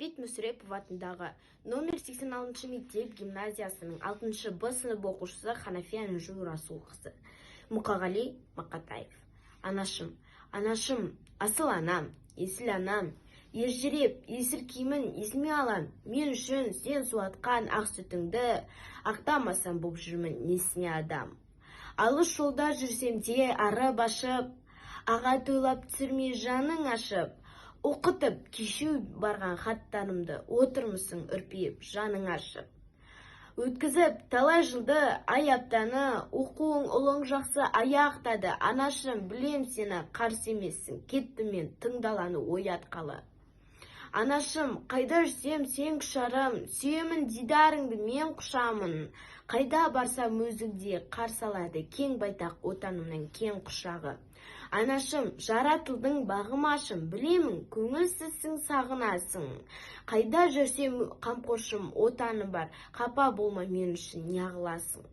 Ғабит Мүсірепов атындағы номер 86 мектеп гимназиясының 6 Б сынып оқушысы Ханафия Анжу Расулқызы. Мұқағали Мақатаев. Анашым, анашым, асыл анам, есіл анам, ержіреп, есір киімін есіме алам, мен үшін сен суатқан ақ сүтіңді, ақтамасам боп жүрмін несіне адам. Алыс жолда жүрсем де ары башып, аға тойлап түсірмей жаның ашып, оқытып кешеу барған хаттарымды отырмысың үрпиіп жаның ашып. Өткізіп талай жылды ай аптаны, оқуың ұлың жақсы аяқтады. Анашым, білем сені қарсы емессің, кетті мен тыңдаланы оятқалы. Анашым, қайда жүрсем сен құшарым, сүйемін дидарыңды мен құшамын. Қайда барсам өзіңде қарсы алады кең байтақ отанымның кең құшағы. Анашым, жаратылдың бағым ашым, білемін көңілсізсің сағынасың. Қайда жүрсем қамқоршым отаны бар, қапа болма мен үшін неғыласың.